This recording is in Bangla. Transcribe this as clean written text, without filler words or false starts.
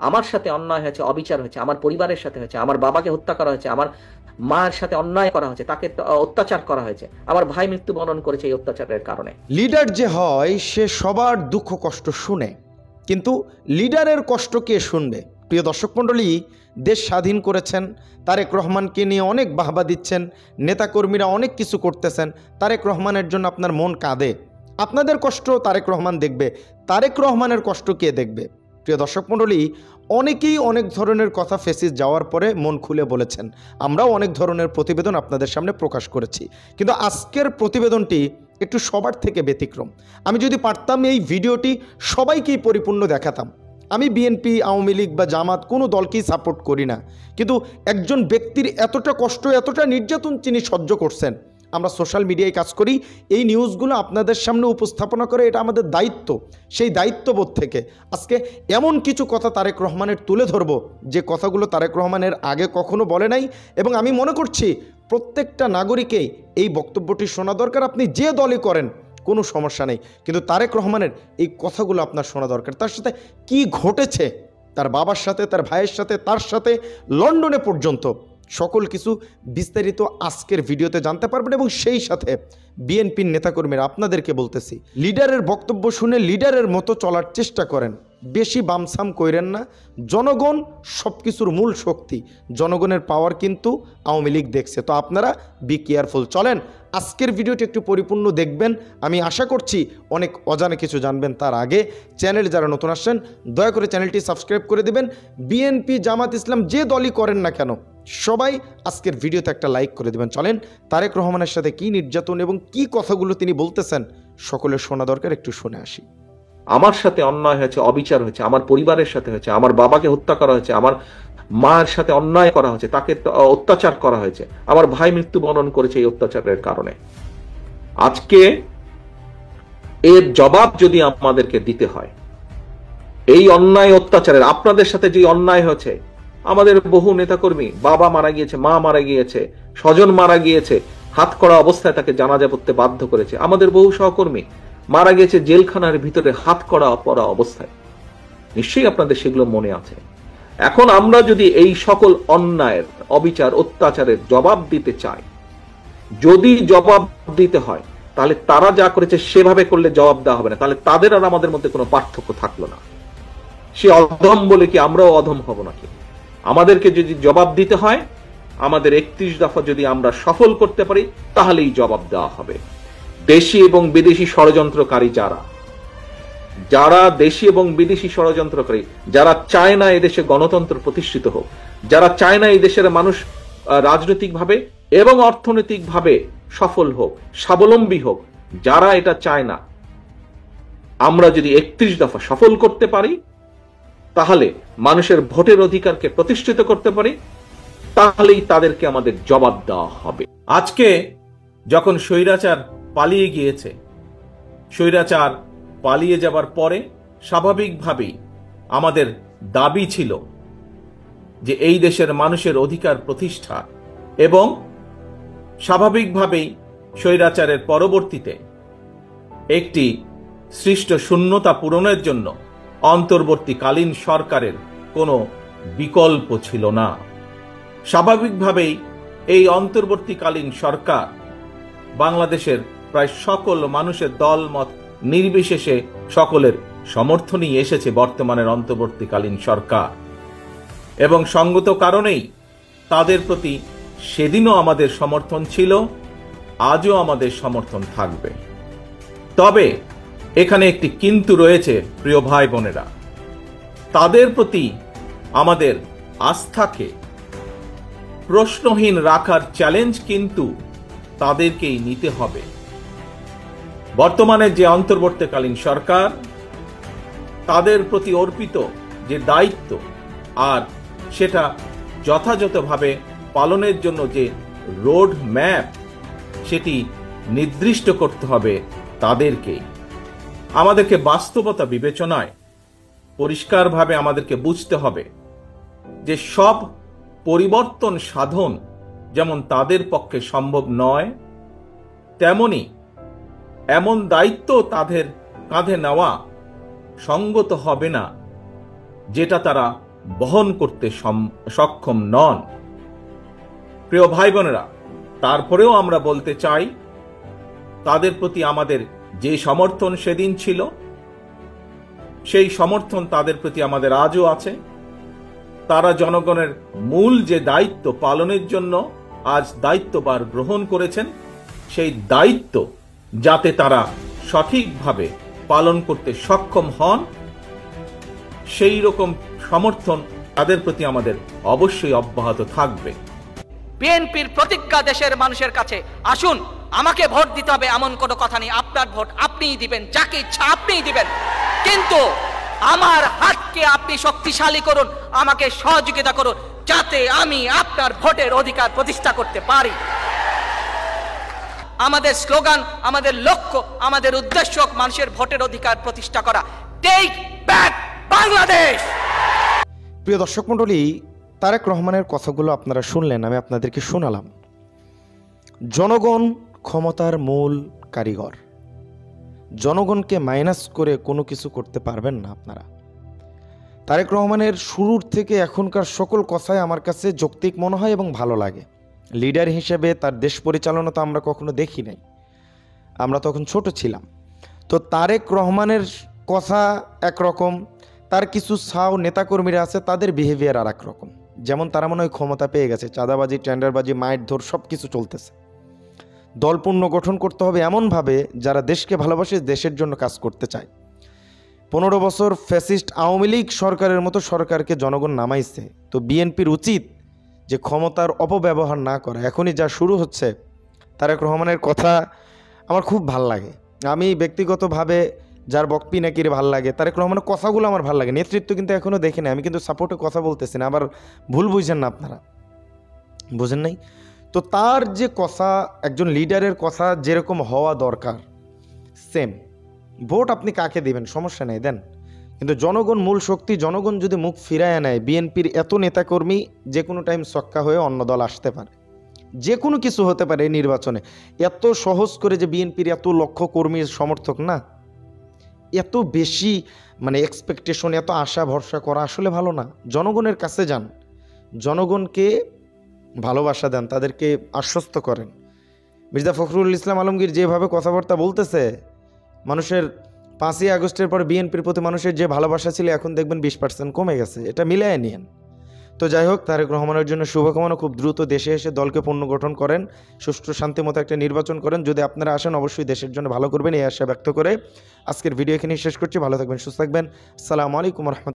আমার সাথে অন্যায় হয়েছে, অবিচার হয়েছে, আমার পরিবারের সাথে হয়েছে, আমার বাবাকে হত্যা করা হয়েছে, আমার মার সাথে অন্যায় করা হয়েছে, তাকে অত্যাচার করা হয়েছে, আমার ভাই মৃত্যুবরণ করেছে এই অত্যাচারের কারণে। লিডার যে হয় সে সবার দুঃখ কষ্ট শুনে, কিন্তু লিডারের কষ্ট কে শুনবে? প্রিয় দর্শক মণ্ডলী, দেশ স্বাধীন করেছেন, তারেক রহমানকে নিয়ে অনেক বাহবা দিচ্ছেন, নেতাকর্মীরা অনেক কিছু করতেছেন, তারেক রহমানের জন্য আপনার মন কাঁদে। আপনাদের কষ্ট তারেক রহমান দেখবে, তারেক রহমানের কষ্ট কে দেখবে? প্রিয় দর্শক মণ্ডলী, অনেকেই অনেক ধরনের কথা ফেসিস যাওয়ার পরে মন খুলে বলেছেন, আমরাও অনেক ধরনের প্রতিবেদন আপনাদের সামনে প্রকাশ করেছি, কিন্তু আজকের প্রতিবেদনটি একটু সবার থেকে ব্যতিক্রম। আমি যদি পারতাম এই ভিডিওটি সবাইকেই পরিপূর্ণ দেখাতাম। আমি বিএনপি, আওয়ামী লীগ বা জামাত কোনো দলকেই সাপোর্ট করি না, কিন্তু একজন ব্যক্তির এতটা কষ্ট, এতটা নির্যাতন তিনি সহ্য করছেন, আমরা সোশ্যাল মিডিয়ায় কাজ করি, এই নিউজগুলো আপনাদের সামনে উপস্থাপনা করে এটা আমাদের দায়িত্ব। সেই দায়িত্ববোধ থেকে আজকে এমন কিছু কথা তারেক রহমানের তুলে ধরব যে কথাগুলো তারেক রহমানের আগে কখনো বলে নাই, এবং আমি মনে করছি প্রত্যেকটা নাগরিকেই এই বক্তব্যটি শোনা দরকার। আপনি যে দলই করেন কোনো সমস্যা নেই, কিন্তু তারেক রহমানের এই কথাগুলো আপনার শোনা দরকার। তার সাথে কি ঘটেছে, তার বাবার সাথে, তার ভাইয়ের সাথে, তার সাথে লন্ডনে পর্যন্ত সকল কিছু বিস্তারিত আজকের ভিডিওতে জানতে পারবেন। এবং সেই সাথে বিএনপির নেতাকর্মীরা আপনাদেরকে বলতেছি, লিডারের বক্তব্য শুনে লিডারের মতো চলার চেষ্টা করেন, বেশি বামসাম কইরেন না। জনগণ সব কিছুর মূল শক্তি, জনগণের পাওয়ার কিন্তু আওয়ামী লীগ দেখছে। তো আপনারা বি কেয়ারফুল। চলেন আজকের ভিডিওটি একটু পরিপূর্ণ দেখবেন, আমি আশা করছি অনেক অজানা কিছু জানবেন। তার আগে চ্যানেলে যারা নতুন আসছেন দয়া করে চ্যানেলটি সাবস্ক্রাইব করে দেবেন। বিএনপি, জামাত, ইসলাম যে দলই করেন না কেন সবাই আজকের ভিডিওতে একটা লাইক করে দেবেন। চলেন তারেক রহমানের সাথে কি নির্যাতন এবং কি কথাগুলো তিনি বলতেছেন সকলের শোনা দরকার, একটু শুনে আসি। আমার সাথে অন্যায় হয়েছে, অবিচার হয়েছে, আমার পরিবারের সাথে হয়েছে, আমার বাবাকে হত্যা করা হয়েছে, আমার মার সাথে অন্যায় করা হয়েছে, তাকে অত্যাচার করা হয়েছে, আমার ভাই মৃত্যুবরণ করেছে এই অত্যাচারের কারণে। আজকে এর জবাব যদি আমাদেরকে দিতে হয়, এই অন্যায় অত্যাচারের, আপনাদের সাথে যে অন্যায় হয়েছে, আমাদের বহু নেতাকর্মী, বাবা মারা গিয়েছে, মা মারা গিয়েছে, স্বজন মারা গিয়েছে, হাত করা অবস্থায় তাকে জানাজা পড়তে বাধ্য করেছে, আমাদের বহু সহকর্মী মারা গেছে জেলখানার ভিতরে হাত করা পড়া অবস্থায়। নিশ্চয়ই আপনাদের সেগুলো মনে আছে। এখন আমরা যদি এই সকল অন্যায়ের, অবিচার, অত্যাচারের জবাব দিতে চাই, যদি জবাব দিতে হয়, তাহলে তারা যা করেছে সেভাবে করলে জবাব দেওয়া হবে না, তাহলে তাদের আর আমাদের মধ্যে কোনো পার্থক্য থাকলো না। সে অধম বলে কি আমরাও অধম হব নাকি? আমাদেরকে যদি জবাব দিতে হয়, আমাদের 31 দফা যদি আমরা সফল করতে পারি, তাহলেই জবাব দেওয়া হবে। দেশি এবং বিদেশি ষড়যন্ত্রকারী যারা দেশি এবং বিদেশি ষড়যন্ত্রকারী, যারা চায় না এদেশে গণতন্ত্র প্রতিষ্ঠিত হোক, যারা চায় না এই দেশের মানুষ রাজনৈতিকভাবে এবং অর্থনৈতিকভাবে সফল হোক, স্বাবলম্বী হোক, যারা এটা চায় না, আমরা যদি 31 দফা সফল করতে পারি, তাহলে মানুষের ভোটের অধিকারকে প্রতিষ্ঠিত করতে পারি, তাহলেই তাদেরকে আমাদের জবাব দেওয়া হবে। আজকে যখন স্বৈরাচার পালিয়ে গিয়েছে, স্বৈরাচার পালিয়ে যাবার পরে স্বাভাবিকভাবেই আমাদের দাবি ছিল যে এই দেশের মানুষের অধিকার প্রতিষ্ঠা, এবং স্বাভাবিকভাবেই স্বৈরাচারের পরবর্তীতে একটি সৃষ্ট শূন্যতা পূরণের জন্য অন্তর্বর্তীকালীন সরকারের কোনো বিকল্প ছিল না। স্বাভাবিকভাবেই এই অন্তর্বর্তীকালীন সরকার বাংলাদেশের প্রায় সকল মানুষের দলমত নির্বিশেষে সকলের সমর্থনই এসেছে বর্তমানের অন্তর্বর্তীকালীন সরকার, এবং সঙ্গত কারণেই তাদের প্রতি সেদিনও আমাদের সমর্থন ছিল, আজও আমাদের সমর্থন থাকবে। তবে এখানে একটি কিন্তু রয়েছে প্রিয় ভাই বোনেরা, তাদের প্রতি আমাদের আস্থাকে প্রশ্নহীন রাখার চ্যালেঞ্জ কিন্তু তাদেরকেই নিতে হবে। বর্তমানে যে অন্তর্বর্তীকালীন সরকার, তাদের প্রতি অর্পিত যে দায়িত্ব, আর সেটা যথাযথভাবে পালনের জন্য যে রোড ম্যাপ, সেটি নির্দিষ্ট করতে হবে তাদেরকেই। আমাদেরকে বাস্তবতা বিবেচনায় পরিষ্কারভাবে আমাদেরকে বুঝতে হবে যে সব পরিবর্তন সাধন যেমন তাদের পক্ষে সম্ভব নয়, তেমনি এমন দায়িত্ব তাদের কাঁধে নেওয়া সঙ্গত হবে না যেটা তারা বহন করতে সক্ষম নন। প্রিয় ভাই বোনেরা, তারপরেও আমরা বলতে চাই, তাদের প্রতি আমাদের যে সমর্থন সেদিন ছিল, সেই সমর্থন তাদের প্রতি আমাদের আজও আছে। তারা জনগণের মূল যে দায়িত্ব পালনের জন্য আজ দায়িত্বভার গ্রহণ করেছেন, সেই দায়িত্ব যাতে তারা সঠিকভাবে পালন করতে সক্ষম হন, সেই রকম সমর্থন তাদের প্রতি আমাদের অবশ্যই অব্যাহত থাকবে। বিএনপির প্রতিজ্ঞা দেশের মানুষের কাছে, আসুন আমাকে ভোট দিতে হবে এমন কোনো কথা নেই। আপনার ভোট আপনিই দিবেন, যাকে ইচ্ছা আপনিই দিবেন, কিন্তু আমার হাতকে আপনি শক্তিশালী করুন, আমাকে সহযোগিতা করুন, যাতে আমি আপনার ভোটের অধিকার প্রতিষ্ঠা করতে পারি। আমাদের স্লোগান, আমাদের লক্ষ্য, আমাদের উদ্দেশ্য মানুষের ভোটের অধিকার প্রতিষ্ঠা করা। Take back Bangladesh. প্রিয় দর্শক মণ্ডলী, তারেক রহমানের কথাগুলো আপনারা শুনলেন, আমি আপনাদেরকে শোনালাম। জনগণ ক্ষমতার মূল কারিগর। জনগণকে মাইনাস করে কোনো কিছু করতে পারবেন না আপনারা। তারেক রহমানের শুরুর থেকে এখনকার সকল কথাই আমার কাছে যৌক্তিক মনে হয় এবং ভালো লাগে। লিডার হিসেবে তার দেশ পরিচালনা তো আমরা কখনো দেখি নাই, আমরা তখন ছোট ছিলাম। তো তারেক রহমানের কথা একরকম, তার কিছু ছাও নেতাকর্মীরা আছে, তাদের বিহেভিয়ার আর এক রকম। যেমন তারা মনে হয় ক্ষমতা পেয়ে গেছে, চাঁদাবাজি, টেন্ডারবাজি, মারধর সব কিছু চলতেছে। দল পুনর্গঠন করতে হবে এমনভাবে যারা দেশকে ভালোবাসে, দেশের জন্য কাজ করতে চায়। 15 বছর ফ্যাসিস্ট আওয়ামী লীগ সরকারের মতো সরকারকে জনগণ নামাইছে। তো বিএনপির উচিত যে ক্ষমতার অপব্যবহার না করা। এখনই যা শুরু হচ্ছে, তারেক রহমানের কথা আমার খুব ভাল লাগে। আমি ব্যক্তিগতভাবে যার বক্পি নাকির ভাল লাগে, তারেক রহমানের কথাগুলো আমার ভাল লাগে। নেতৃত্ব কিন্তু এখনও দেখি না, আমি কিন্তু সাপোর্টে কথা বলতেছি না, আবার ভুল বুঝছেন না আপনারা, বুঝেন নাই তো। তার যে কথা, একজন লিডারের কথা যেরকম হওয়া দরকার, সেম। ভোট আপনি কাকে দিবেন সমস্যা নেই, দেন, কিন্তু জনগণ মূল শক্তি। জনগণ যদি মুখ ফিরায় নেয়, বিএনপির এত নেতাকর্মী যে কোনো টাইম ছক্কা হয়ে অন্য দল আসতে পারে, যে কোনো কিছু হতে পারে এই নির্বাচনে। এত সহজ করে যে বিএনপির এত লক্ষ কর্মীর সমর্থক না, এত বেশি মানে এক্সপেকটেশন, এত আশা ভরসা করা আসলে ভালো না। জনগণের কাছে যান, জনগণকে ভালোবাসা দেন, তাদেরকে আশ্বস্ত করেন। মির্জা ফখরুল ইসলাম আলমগীর যেভাবে কথাবার্তা বলতেছে, মানুষের 5ই আগস্টের পর বিএনপির প্রতি মানুষের যে ভালোবাসা ছিল, এখন দেখবেন 20% কমে গেছে। এটা মিলায় নিয়েন। তো যাই হোক, তারেক রহমানের জন্য শুভকামনা। খুব দ্রুত দেশে এসে দলকে পুনর্গঠন করেন, সুষ্ঠু শান্তিমতো একটা নির্বাচন করেন। যদি আপনারা আসেন, অবশ্যই দেশের জন্য ভালো করবেন, এই আশা ব্যক্ত করে আজকের ভিডিও এখানেই শেষ করছি। ভালো থাকবেন, সুস্থ থাকবেন। আসসালামু আলাইকুম রহমতুল্লাহ।